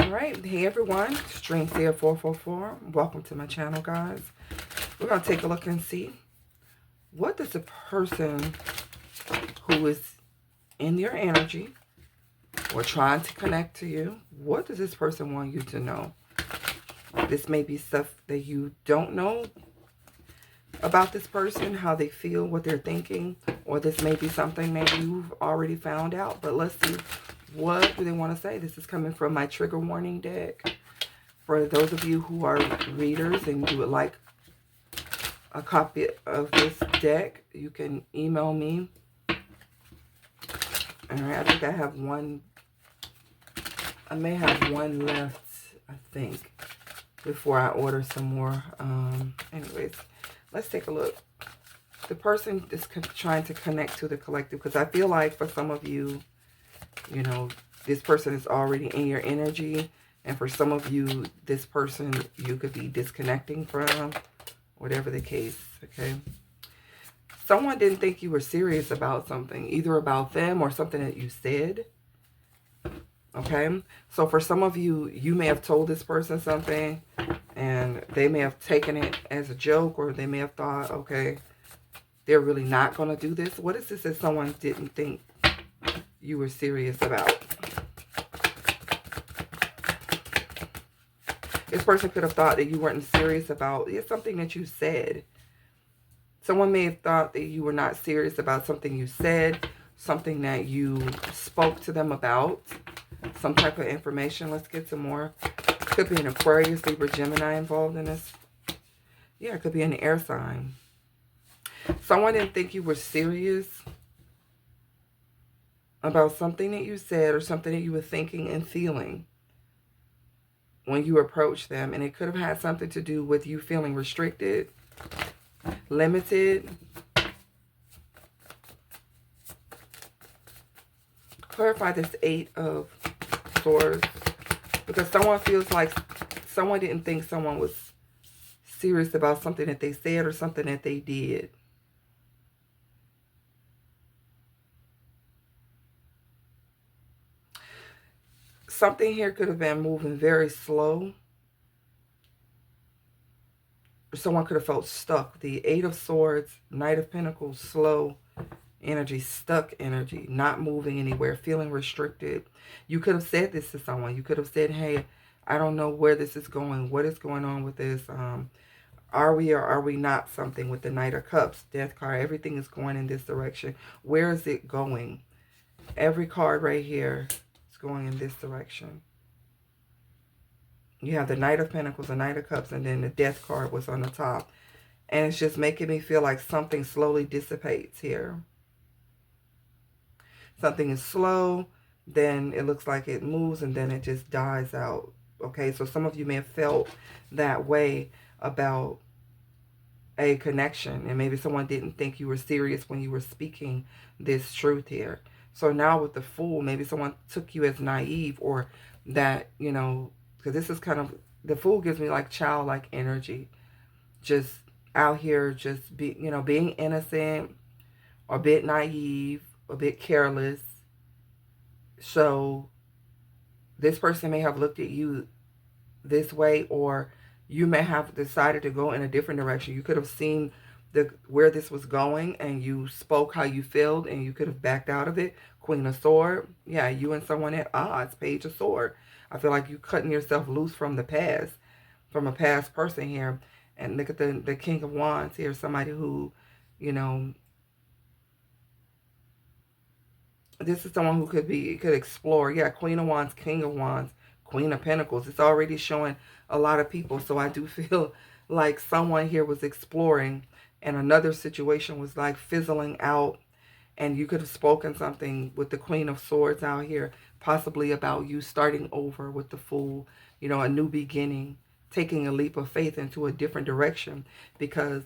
All right. Hey, everyone. Strength here 444. Welcome to my channel, guys. We're going to take a look and see what does a person who is in your energy or trying to connect to you, what does this person want you to know? This may be stuff that you don't know about this person, how they feel, what they're thinking, or this may be something that you've already found out. But let's see, what do they want to say? This is coming from my trigger warning deck. For those of you who are readers and you would like a copy of this deck, you can email me. All right, I think I have one. I may have one left, I think, before I order some more. Anyways, let's take a look. The person is trying to connect to the collective, because I feel like for some of you, you know, this person is already in your energy. And for some of you, this person you could be disconnecting from, whatever the case, okay? Someone didn't think you were serious about something, either about them or something that you said, okay? So for some of you, you may have told this person something, and they may have taken it as a joke, or they may have thought, okay, they're really not going to do this. What is this that someone didn't think you were serious about? This person could have thought that you weren't serious about something that you said. Someone may have thought that you were not serious about something you said, something that you spoke to them about, some type of information. Let's get some more. Could be an Aquarius, Libra, Gemini involved in this. Yeah, it could be an air sign. Someone didn't think you were serious about something that you said or something that you were thinking and feeling when you approached them. And it could have had something to do with you feeling restricted, limited. Clarify this 8 of Swords, because someone feels like someone didn't think someone was serious about something that they said or something that they did. Something here could have been moving very slow. Someone could have felt stuck. The 8 of Swords, Knight of Pentacles, slow energy, stuck energy, not moving anywhere, feeling restricted. You could have said this to someone. You could have said, hey, I don't know where this is going. What is going on with this? Are we or are we not something? With the Knight of Cups, Death card, everything is going in this direction. Where is it going? Every card right here is going in this direction. You have the Knight of Pentacles, the Knight of Cups, and then the Death card was on the top. And it's just making me feel like something slowly dissipates here. Something is slow, then it looks like it moves, and then it just dies out. Okay, so some of you may have felt that way about a connection, and maybe someone didn't think you were serious when you were speaking this truth here. So now with the Fool, maybe someone took you as naive, or that, you know, because this is kind of, the Fool gives me like childlike energy, just out here, just being innocent, or a bit naive, a bit careless. So this person may have looked at you this way, or you may have decided to go in a different direction. You could have seen where this was going, and you spoke how you felt, and you could have backed out of it. Queen of Sword. Yeah, you and someone at odds. Page of Sword. I feel like you cutting yourself loose from the past, from a past person here. And look at the King of Wands here. Somebody who, you know, this is someone who could explore. Yeah, Queen of Wands, King of Wands, Queen of Pentacles. It's already showing a lot of people. So I do feel like someone here was exploring, and another situation was like fizzling out. And you could have spoken something with the Queen of Swords out here, possibly about you starting over with the Fool, you know, a new beginning, taking a leap of faith into a different direction, because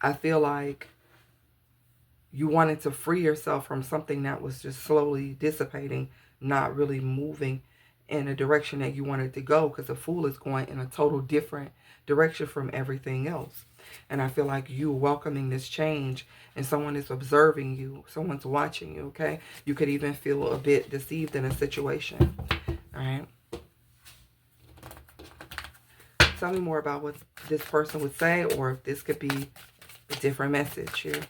I feel like you wanted to free yourself from something that was just slowly dissipating, not really moving in a direction that you wanted to go, because the Fool is going in a total different direction from everything else. And I feel like you're welcoming this change, and someone is observing you. Someone's watching you, okay? You could even feel a bit deceived in a situation, all right? Tell me more about what this person would say, or if this could be a different message here.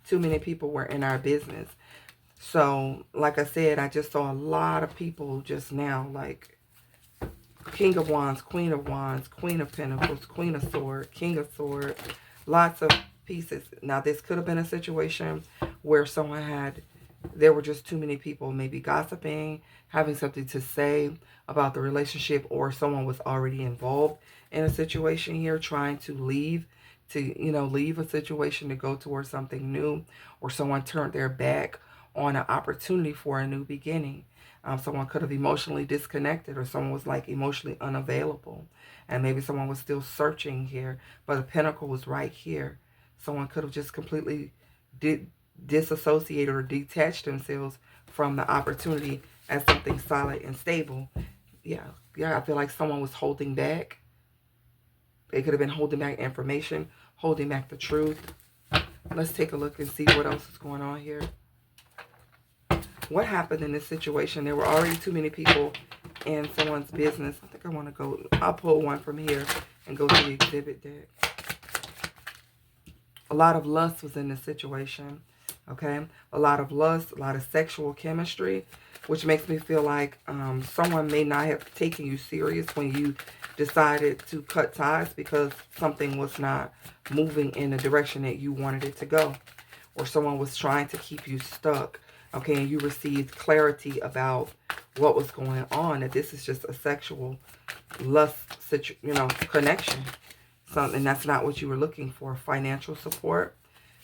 Too many people were in our business. So, like I said, I just saw a lot of people just now, like King of Wands, Queen of Wands, Queen of Pentacles, Queen of Swords, King of Swords, lots of pieces. Now, this could have been a situation where there were just too many people maybe gossiping, having something to say about the relationship, or someone was already involved in a situation here, trying to leave a situation to go towards something new, or someone turned their back on an opportunity for a new beginning. Someone could have emotionally disconnected, or someone was like emotionally unavailable, and maybe someone was still searching here, but the pentacle was right here. Someone could have just completely disassociated or detached themselves from the opportunity as something solid and stable. Yeah, I feel like someone was holding back. They could have been holding back information, holding back the truth. Let's take a look and see what else is going on here. What happened in this situation? There were already too many people in someone's business. I think I want to go, I'll pull one from here and go to the exhibit deck. A lot of lust was in this situation, okay? A lot of lust, a lot of sexual chemistry, which makes me feel like someone may not have taken you serious when you decided to cut ties because something was not moving in the direction that you wanted it to go. Or someone was trying to keep you stuck, okay? And you received clarity about what was going on, that this is just a sexual lust connection. Something that's not what you were looking for. Financial support,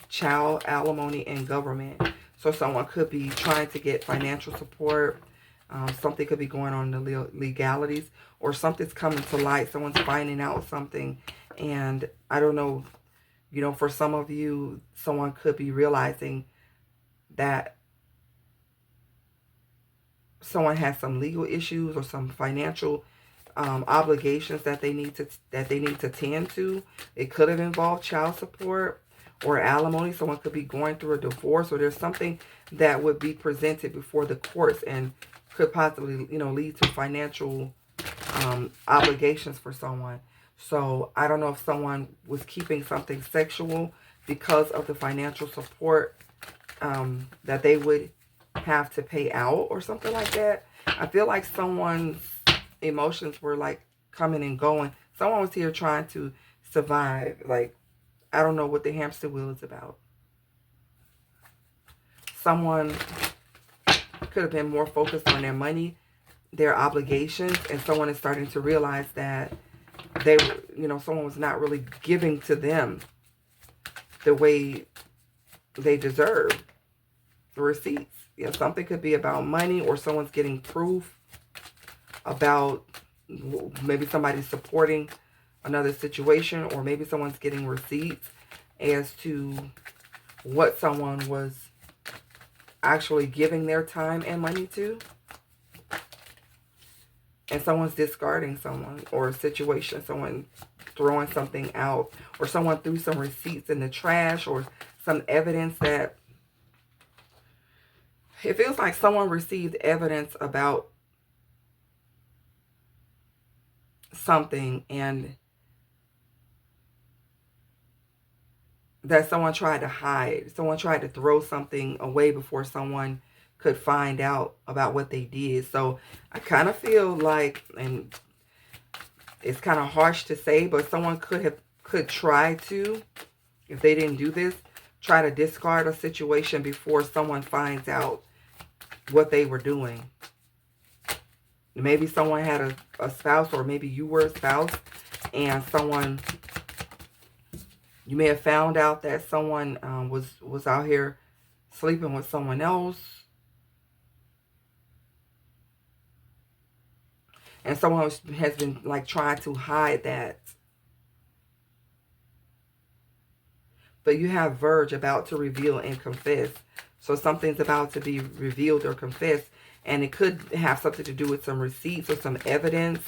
child, alimony, and government. So someone could be trying to get financial support. Something could be going on in the legalities, or something's coming to light. Someone's finding out something, and I don't know, for some of you, someone could be realizing that someone has some legal issues or some financial obligations that they need to tend to. It could have involved child support or alimony. Someone could be going through a divorce, or there's something that would be presented before the courts and could possibly, lead to financial obligations for someone. So I don't know if someone was keeping something sexual because of the financial support that they would have to pay out or something like that. I feel like someone's emotions were like coming and going. Someone was here trying to survive. Like, I don't know what the hamster wheel is about. Someone could have been more focused on their money, their obligations, and someone is starting to realize that someone was not really giving to them the way they deserve. The receipts. Yeah, something could be about money, or someone's getting proof about maybe somebody's supporting another situation, or maybe someone's getting receipts as to what someone was actually giving their time and money to. And someone's discarding someone or a situation, someone throwing something out, or someone threw some receipts in the trash, or some evidence that it feels like someone received evidence about something and that someone tried to hide. Someone tried to throw something away before someone could find out about what they did. So I kind of feel like, and it's kind of harsh to say, but someone could try to, if they didn't do this, try to discard a situation before someone finds out what they were doing. Maybe someone had a spouse, or maybe you were a spouse, and you may have found out that someone was out here sleeping with someone else. And someone has been like trying to hide that. But you have Verge, about to reveal and confess. So something's about to be revealed or confessed. And it could have something to do with some receipts or some evidence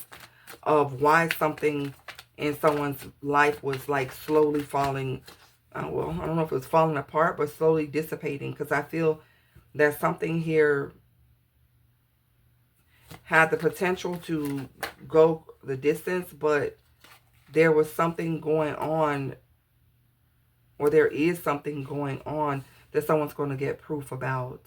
of why something in someone's life was like slowly falling. Well, I don't know if it was falling apart, but slowly dissipating. Because I feel there's something here. had the potential to go the distance, but there was something going on, or there is something going on that someone's going to get proof about.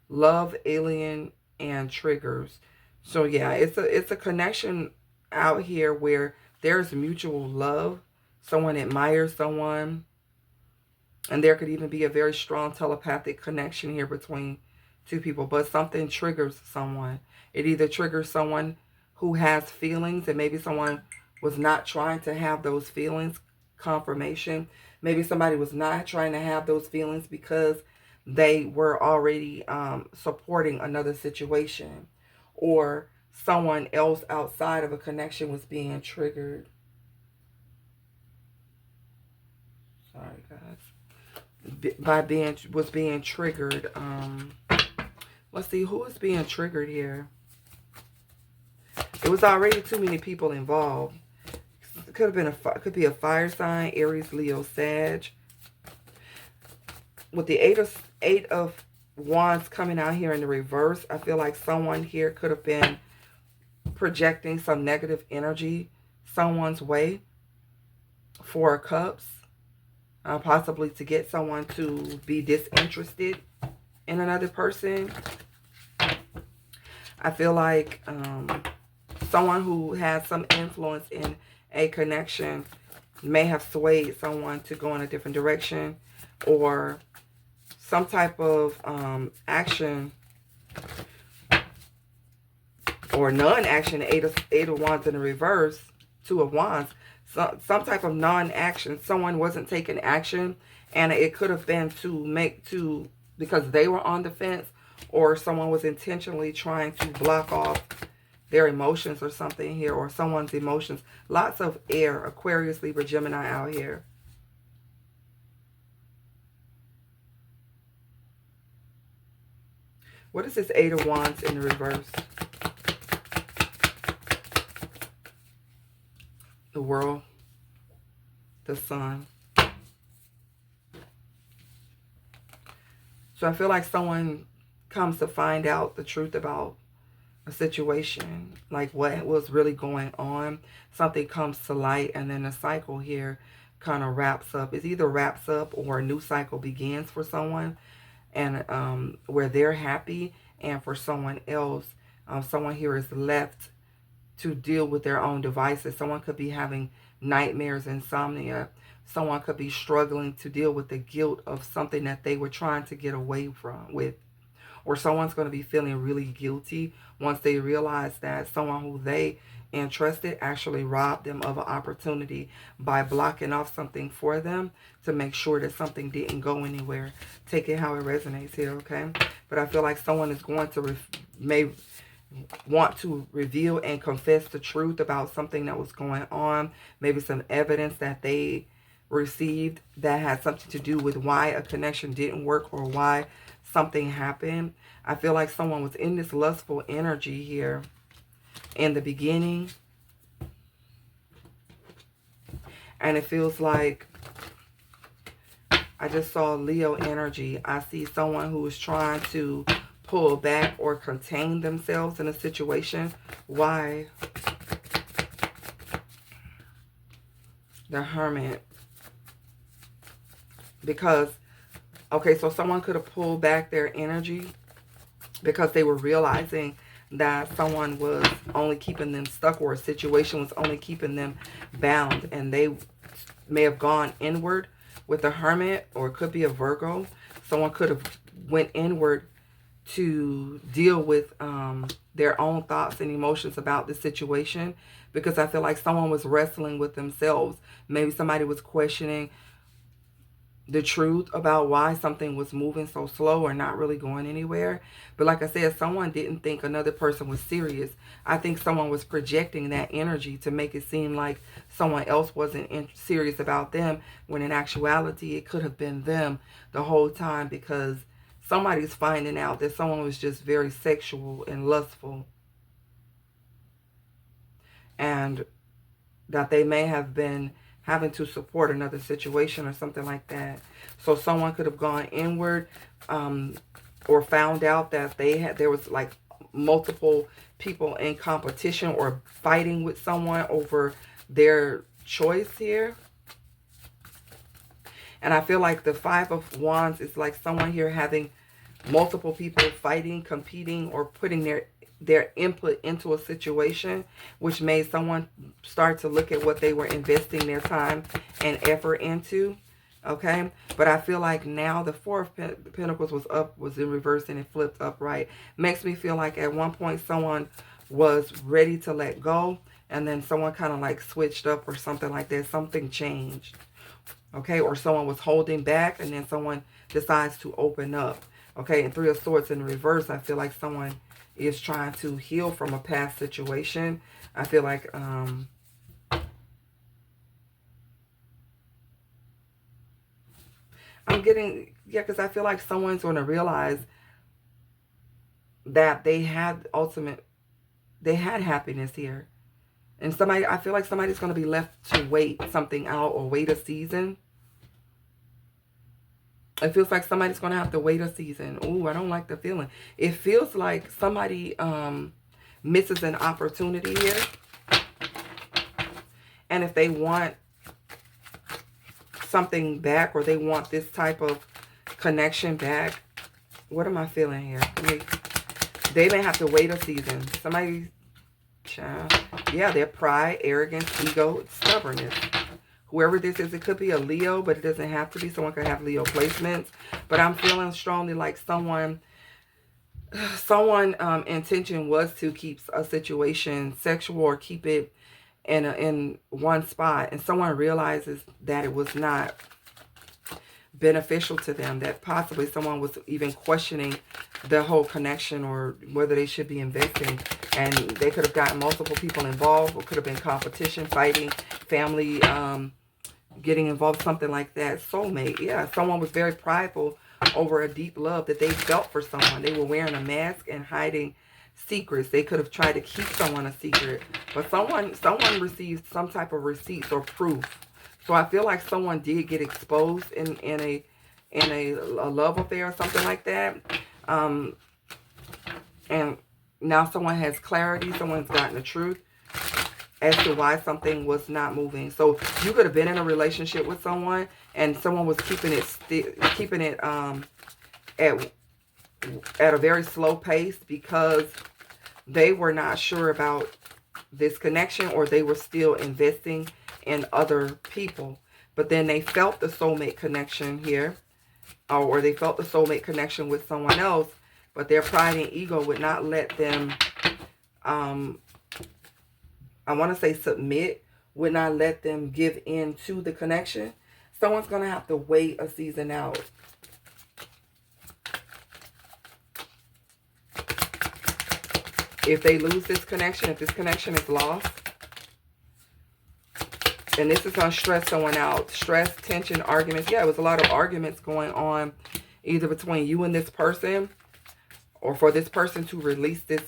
Love, alien, and triggers. So yeah, it's a connection out here where there's mutual love. Someone admires someone, and there could even be a very strong telepathic connection here between two people, but something triggers someone. It either triggers someone who has feelings, and maybe someone was not trying to have those feelings, confirmation. Maybe somebody was not trying to have those feelings because they were already supporting another situation, or someone else outside of a connection was being triggered. Sorry, guys. Was being triggered. Let's see, who is being triggered here? It was already too many people involved. It could be a fire sign, Aries, Leo, Sag. With the eight of wands coming out here in the reverse, I feel like someone here could have been projecting some negative energy someone's way. Four of Cups, possibly to get someone to be disinterested in another person. I feel like someone who has some influence in a connection may have swayed someone to go in a different direction, or some type of action or non-action. Eight of wands in the reverse, two of wands. Some type of non-action. Someone wasn't taking action, and it could have been because they were on the fence, or someone was intentionally trying to block off their emotions or something here, or someone's emotions. Lots of air, Aquarius, Libra, Gemini out here. What is this Eight of Wands in the reverse? The World, the Sun. So I feel like someone comes to find out the truth about a situation, like what was really going on. Something comes to light, and then the cycle here kind of wraps up. It either wraps up or a new cycle begins for someone, and where they're happy, and for someone else, someone here is left to deal with their own devices. Someone could be having nightmares, insomnia. Someone could be struggling to deal with the guilt of something that they were trying to get away with. Or someone's going to be feeling really guilty once they realize that someone who they entrusted actually robbed them of an opportunity by blocking off something for them to make sure that something didn't go anywhere. Take it how it resonates here, okay? But I feel like someone is going to may want to reveal and confess the truth about something that was going on. Maybe some evidence that they received that had something to do with why a connection didn't work, or why something happened. I feel like someone was in this lustful energy here in the beginning, and it feels like I just saw Leo energy. I see someone who is trying to pull back or contain themselves in a situation. Why? The Hermit. Because, okay, so someone could have pulled back their energy because they were realizing that someone was only keeping them stuck, or a situation was only keeping them bound, and they may have gone inward with the Hermit, or it could be a Virgo. Someone could have went inward to deal with their own thoughts and emotions about the situation, because I feel like someone was wrestling with themselves. Maybe somebody was questioning the truth about why something was moving so slow or not really going anywhere. But like I said, someone didn't think another person was serious. I think someone was projecting that energy to make it seem like someone else wasn't serious about them, when in actuality it could have been them the whole time, because somebody's finding out that someone was just very sexual and lustful, and that they may have been having to support another situation or something like that. So someone could have gone inward, or found out that there was like multiple people in competition or fighting with someone over their choice here. And I feel like the Five of Wands is like someone here having multiple people fighting, competing, or putting their input into a situation, which made someone start to look at what they were investing their time and effort into. Okay, but I feel like now the Four of Pentacles was in reverse and it flipped upright. Makes me feel like at one point someone was ready to let go, and then someone kind of like switched up or something like that. Something changed. Okay, or someone was holding back and then someone decides to open up. Okay, and Three of Swords in reverse, I feel like someone is trying to heal from a past situation. I feel like I'm getting, yeah, because I feel like someone's going to realize that they had happiness here. And somebody, I feel like somebody's going to be left to wait something out or wait a season. It feels like somebody's going to have to wait a season. Ooh, I don't like the feeling. It feels like somebody misses an opportunity here. And if they want something back, or they want this type of connection back, what am I feeling here? They may have to wait a season. Somebody, yeah, their pride, arrogance, ego, stubbornness. Whoever this is, it could be a Leo, but it doesn't have to be. Someone could have Leo placements. But I'm feeling strongly like someone intention was to keep a situation sexual or keep it in one spot. And someone realizes that it was not beneficial to them, that possibly someone was even questioning the whole connection or whether they should be investing, and they could have gotten multiple people involved, or could have been competition, fighting, family getting involved, something like that. Soulmate, yeah, someone was very prideful over a deep love that they felt for someone. They were wearing a mask and hiding secrets. They could have tried to keep someone a secret, but someone received some type of receipts or proof. So I feel like someone did get exposed in a love affair or something like that. And now someone has clarity. Someone's gotten the truth as to why something was not moving. So you could have been in a relationship with someone and someone was keeping it at a very slow pace because they were not sure about this connection, or they were still investing in other people. But then they felt the soulmate connection here, or they felt the soulmate connection with someone else, but their pride and ego would not let them, I want to say submit, would not let them give in to the connection. Someone's going to have to wait a season out. If they lose this connection, if this connection is lost, and this is going to stress someone out. Stress, tension, arguments. Yeah, it was a lot of arguments going on either between you and this person, or for this person to release this,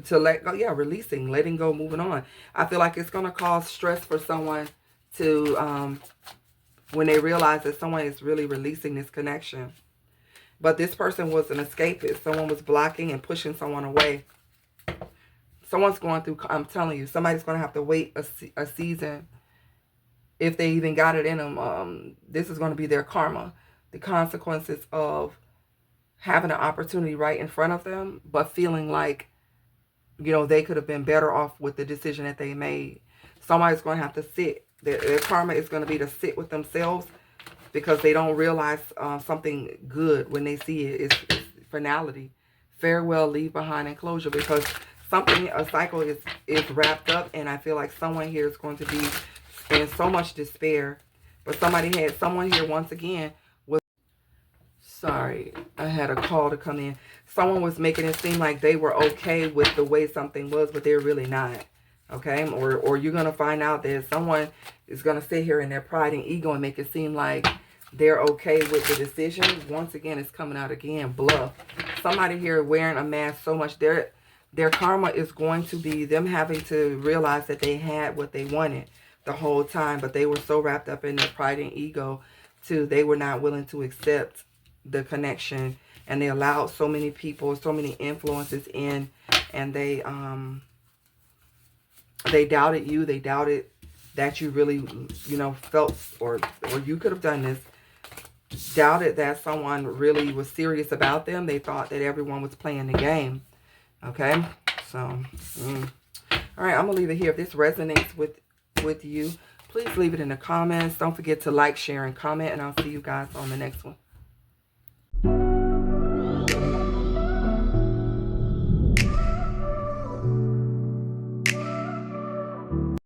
to let go. Yeah, releasing, letting go, moving on. I feel like it's going to cause stress for someone to, when they realize that someone is really releasing this connection. But this person was an escapist. Someone was blocking and pushing someone away. Someone's going through, I'm telling you, somebody's going to have to wait a season. If they even got it in them, this is going to be their karma. The consequences of having an opportunity right in front of them, but feeling like, you know, they could have been better off with the decision that they made. Somebody's going to have to sit. Their karma is going to be to sit with themselves because they don't realize something good when they see it. It's finality. Farewell, leave behind, and closure, because something, a cycle is wrapped up, and I feel like someone here is going to be in so much despair. But someone here once again was, sorry, I had a call to come in. Someone was making it seem like they were okay with the way something was, but they're really not. Okay, or you're going to find out that someone is going to sit here in their pride and ego and make it seem like they're okay with the decision. Once again, it's coming out again, bluff. Somebody here wearing a mask so much, their karma is going to be them having to realize that they had what they wanted the whole time, but they were so wrapped up in their pride and ego they were not willing to accept the connection, and they allowed so many people, so many influences in and they doubted you. They doubted that you really, you know, felt, or you could have done this. Doubted that someone really was serious about them. They thought that everyone was playing the game. Okay, so all right, I'm gonna leave it here. If this resonates with you, please leave it in the comments. Don't forget to like, share, and comment, and I'll see you guys on the next one.